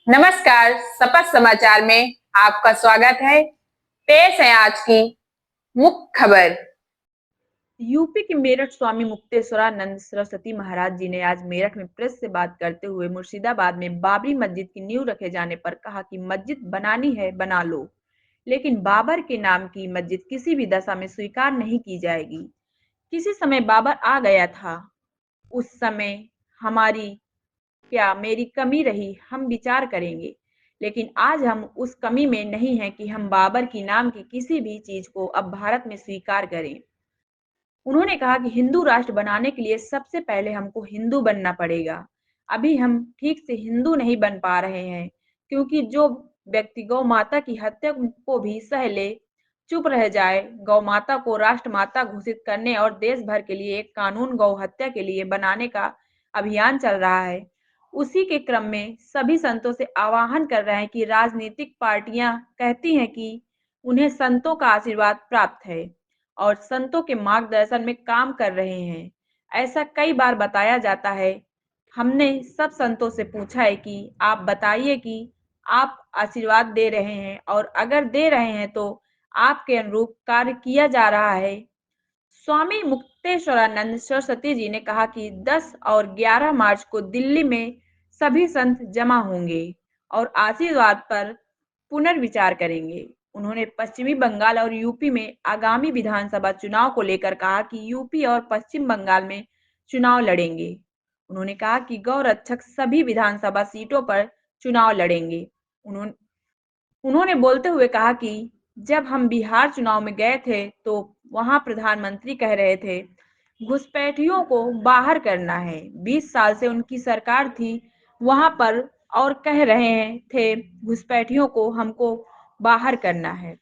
नमस्कार, सपथ समाचार में आपका स्वागत है। पेश है आज की मुख्य खबर। यूपी के मेरठ स्वामी मुक्तेश्वरानंद सरस्वती महाराज जी ने आज मेरठ में प्रेस से बात करते हुए मुर्शिदाबाद में बाबरी मस्जिद की नींव रखे जाने पर कहा कि मस्जिद बनानी है बना लो, लेकिन बाबर के नाम की मस्जिद किसी भी दशा में स्वीकार नहीं की जाएगी। किसी समय बाबर आ गया था, उस समय हमारी क्या मेरी कमी रही हम विचार करेंगे, लेकिन आज हम उस कमी में नहीं हैं कि हम बाबर की नाम की किसी भी चीज को अब भारत में स्वीकार करें। उन्होंने कहा कि हिंदू राष्ट्र बनाने के लिए सबसे पहले हमको हिंदू बनना पड़ेगा। अभी हम ठीक से हिंदू नहीं बन पा रहे हैं, क्योंकि जो व्यक्ति गौ माता की हत्या को भी सह ले, चुप रह जाए, गौ माता को राष्ट्र माता घोषित करने और देश भर के लिए एक कानून गौ हत्या के लिए बनाने का अभियान चल रहा है। उसी के क्रम में सभी संतों से आह्वान कर रहे हैं कि राजनीतिक पार्टियां कहती हैं कि उन्हें संतों का आशीर्वाद प्राप्त है और संतों के मार्गदर्शन में काम कर रहे हैं। ऐसा कई बार बताया जाता है। हमने सब संतों से पूछा है कि आप बताइए कि आप आशीर्वाद दे रहे हैं और अगर दे रहे हैं तो आपके अनुरूप कार्य किया जा रहा है। स्वामी मुक्तेश्वरानंद सरस्वती जी ने कहा कि 10 और 11 मार्च को दिल्ली में सभी संत जमा होंगे और आशीर्वाद पर पुनर्विचार करेंगे। उन्होंने पश्चिमी बंगाल और यूपी में आगामी विधानसभा चुनाव को लेकर कहा कि यूपी और पश्चिम बंगाल में चुनाव लड़ेंगे। उन्होंने कहा कि गौ रक्षक सभी विधानसभा सीटों पर चुनाव लड़ेंगे। उन्होंने उन्होंने बोलते हुए कहा कि जब हम बिहार चुनाव में गए थे तो वहां प्रधानमंत्री कह रहे थे घुसपैठियों को बाहर करना है। 20 साल से उनकी सरकार थी वहां पर और कह रहे थे घुसपैठियों को हमको बाहर करना है।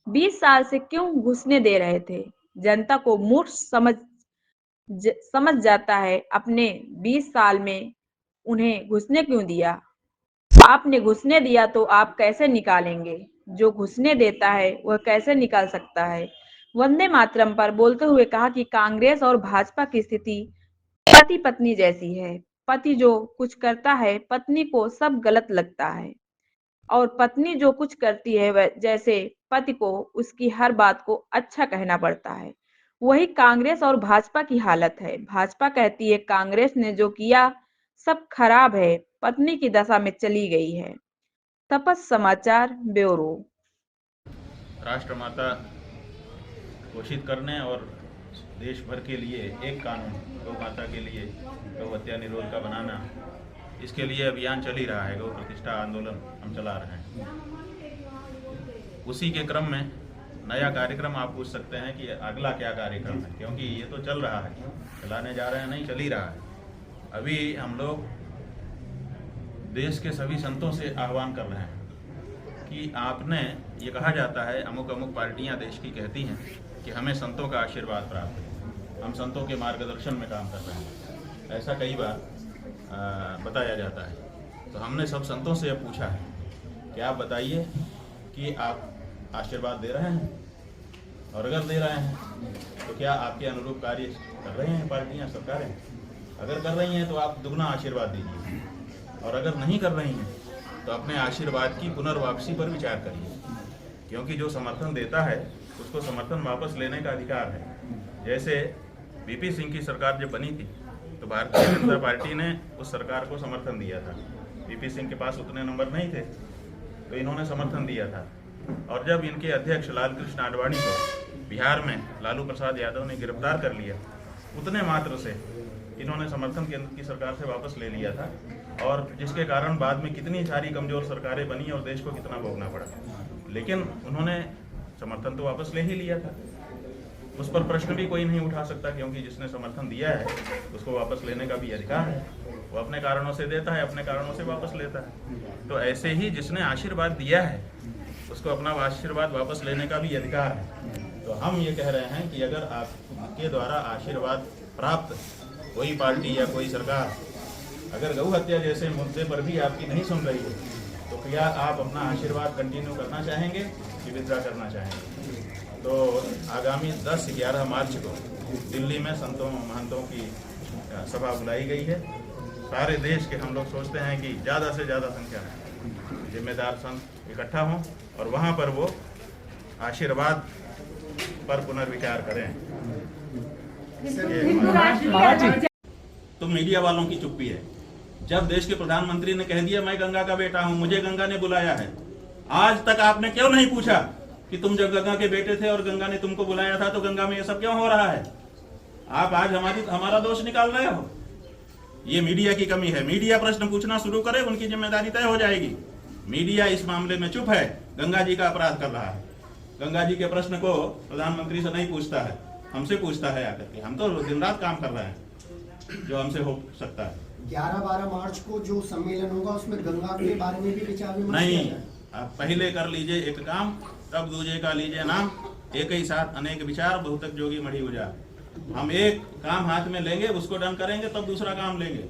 20 साल से क्यों घुसने दे रहे थे? जनता को मूर्ख समझ जाता है। अपने 20 साल में उन्हें घुसने क्यों दिया? आपने घुसने दिया तो आप कैसे निकालेंगे? जो घुसने देता है वह कैसे निकाल सकता है? वंदे मातरम पर बोलते हुए कहा कि कांग्रेस और भाजपा की स्थिति पति पत्नी जैसी है। पति जो कुछ करता है पत्नी को सब गलत लगता है और पत्नी जो कुछ करती है वह जैसे पति को उसकी हर बात को अच्छा कहना पड़ता है। वही कांग्रेस और भाजपा की हालत है। भाजपा कहती है कांग्रेस ने जो किया सब खराब है, पत्नी की दशा में चली गई है। तपस समाचार ब्यूरो। राष्ट्रमाता घोषित करने और देश भर के लिए एक कानून गौ माता के लिए गौ हत्या निरोध का बनाना, इसके लिए अभियान चल ही रहा है। गौ प्रतिष्ठा आंदोलन हम चला रहे हैं। उसी के क्रम में नया कार्यक्रम आप पूछ सकते हैं कि अगला क्या कार्यक्रम है, क्योंकि ये तो चल रहा है, चलाने जा रहे हैं नहीं, चल ही रहा है। अभी हम लोग देश के सभी संतों से आह्वान कर रहे हैं कि आपने, ये कहा जाता है अमुक अमुक पार्टियां देश की कहती हैं कि हमें संतों का आशीर्वाद प्राप्त है, हम संतों के मार्गदर्शन में काम कर रहे हैं, ऐसा कई बार बताया जाता है। तो हमने सब संतों से यह पूछा है कि आप बताइए कि आप आशीर्वाद दे रहे हैं, और अगर दे रहे हैं तो क्या आपके अनुरूप कार्य कर रही हैं पार्टियां, सरकारें? अगर कर रही हैं तो आप दुगना आशीर्वाद दीजिए, और अगर नहीं कर रही हैं तो अपने आशीर्वाद की पुनर्वापसी पर विचार करिए, क्योंकि जो समर्थन देता है उसको समर्थन वापस लेने का अधिकार है। जैसे वीपी सिंह की सरकार जब बनी थी तो भारतीय जनता पार्टी ने उस सरकार को समर्थन दिया था। वीपी सिंह के पास उतने नंबर नहीं थे तो इन्होंने समर्थन दिया था, और जब इनके अध्यक्ष लाल कृष्ण आडवाणी को बिहार में लालू प्रसाद यादव ने गिरफ्तार कर लिया, उतने मात्र से इन्होंने समर्थन केंद्र की सरकार से वापस ले लिया था, और जिसके कारण बाद में कितनी सारी कमजोर सरकारें बनी और देश को कितना भोगना पड़ा। लेकिन उन्होंने समर्थन तो वापस ले ही लिया था, उस पर प्रश्न भी कोई नहीं उठा सकता, क्योंकि जिसने समर्थन दिया है उसको वापस लेने का भी अधिकार है। वो अपने कारणों से देता है, अपने कारणों से वापस लेता है। तो ऐसे ही जिसने आशीर्वाद दिया है उसको अपना आशीर्वाद वापस लेने का भी अधिकार है। तो हम ये कह रहे हैं कि अगर आपके द्वारा आशीर्वाद प्राप्त कोई पार्टी या कोई सरकार अगर गौ हत्या जैसे मुद्दे पर भी आपकी नहीं सुन रही है, तो क्या आप अपना आशीर्वाद कंटिन्यू करना चाहेंगे कि विड्रॉ करना चाहेंगे? तो आगामी 10-11 मार्च को दिल्ली में संतों महंतों की सभा बुलाई गई है। सारे देश के हम लोग सोचते हैं कि ज़्यादा से ज़्यादा संख्या में जिम्मेदार संत इकट्ठा हों और वहाँ पर वो आशीर्वाद पर पुनर्विचार करें। तो मीडिया वालों की चुप्पी है। जब देश के प्रधानमंत्री ने कह दिया मैं गंगा का बेटा हूं, मुझे गंगा ने बुलाया है, आज तक आपने क्यों नहीं पूछा कि तुम जब गंगा के बेटे थे और गंगा ने तुमको बुलाया था तो गंगा में ये सब क्यों हो रहा है? आप आज हमारा दोष निकाल रहे हो। ये मीडिया की कमी है। मीडिया प्रश्न पूछना शुरू करे, उनकी जिम्मेदारी तय हो जाएगी। मीडिया इस मामले में चुप है, गंगा जी का अपराध कर रहा है। गंगा जी के प्रश्न को प्रधानमंत्री से नहीं पूछता है, हमसे पूछता है आकर के। हम तो दिन रात काम कर रहे हैं जो हमसे हो सकता है। 11-12 मार्च को जो सम्मेलन होगा उसमें गंगा के बारे में भी विचार विमर्श नहीं, किया जाए। आप पहले कर लीजिए एक काम, तब दूजे का लीजिए नाम। एक ही साथ अनेक विचार, बहुतक जोगी मढ़ी उजाड़। हम एक काम हाथ में लेंगे, उसको डन करेंगे, तब दूसरा काम लेंगे।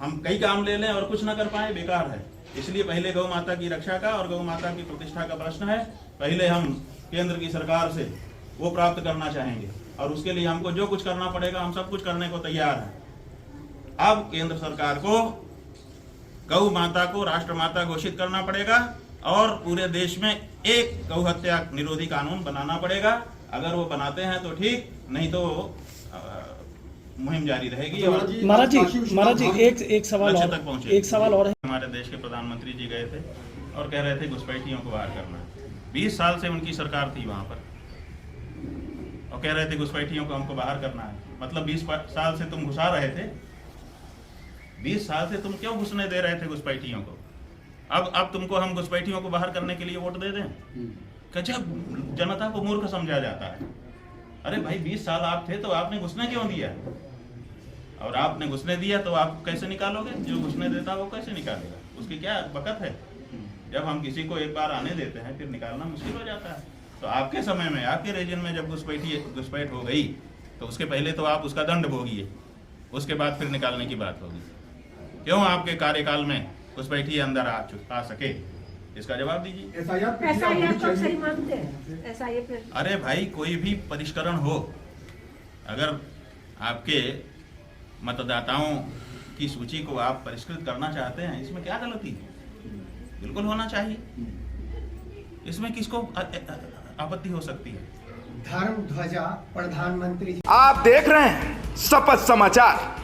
हम कई काम ले लें और कुछ न कर पाए, बेकार है। इसलिए पहले गौ माता की रक्षा का और गौ माता की प्रतिष्ठा का प्रश्न है। पहले हम केंद्र की सरकार से वो प्राप्त करना चाहेंगे और उसके लिए हमको जो कुछ करना पड़ेगा हम सब कुछ करने को तैयार हैं। अब केंद्र सरकार को गौ माता को राष्ट्रमाता घोषित करना पड़ेगा और पूरे देश में एक गौ हत्या निरोधी कानून बनाना पड़ेगा। अगर वो बनाते हैं तो ठीक, नहीं तो मुहिम जारी रहेगी। और महाराज जी एक सवाल लक्ष्य और तक पहुंचे। एक सवाल और है। हमारे देश के प्रधानमंत्री जी गए थे और कह रहे थे घुसपैठियों को बाहर करना है। 20 साल से उनकी सरकार थी वहां पर और कह रहे थे घुसपैठियों को हमको बाहर करना है। मतलब 20 साल से तुम घुसा रहे थे, 20 साल से तुम क्यों घुसने दे रहे थे घुसपैठियों को? अब तुमको हम घुसपैठियों को बाहर करने के लिए वोट दे दें? गजब, जनता को मूर्ख समझा जाता है। अरे भाई 20 साल आप थे तो आपने घुसने क्यों दिया? और आपने घुसने दिया तो आप कैसे निकालोगे? जो घुसने देता वो कैसे निकालेगा? उसकी क्या बकत है? जब हम किसी को एक बार आने देते हैं फिर निकालना मुश्किल हो जाता है। तो आपके समय में, आपके रीजन में जब घुसपैठ हो गई तो उसके पहले तो आप उसका दंड भोगिए, उसके बाद फिर निकालने की बात होगी। क्यों आपके कार्यकाल में घुसपैठी अंदर आ सके, इसका जवाब दीजिए। अरे भाई कोई भी परिष्करण हो, अगर आपके मतदाताओं की सूची को आप परिष्कृत करना चाहते हैं, इसमें क्या गलती है? बिल्कुल होना चाहिए। इसमें किसको आपत्ति हो सकती है? धर्म ध्वजा प्रधानमंत्री। आप देख रहे हैं शपथ समाचार।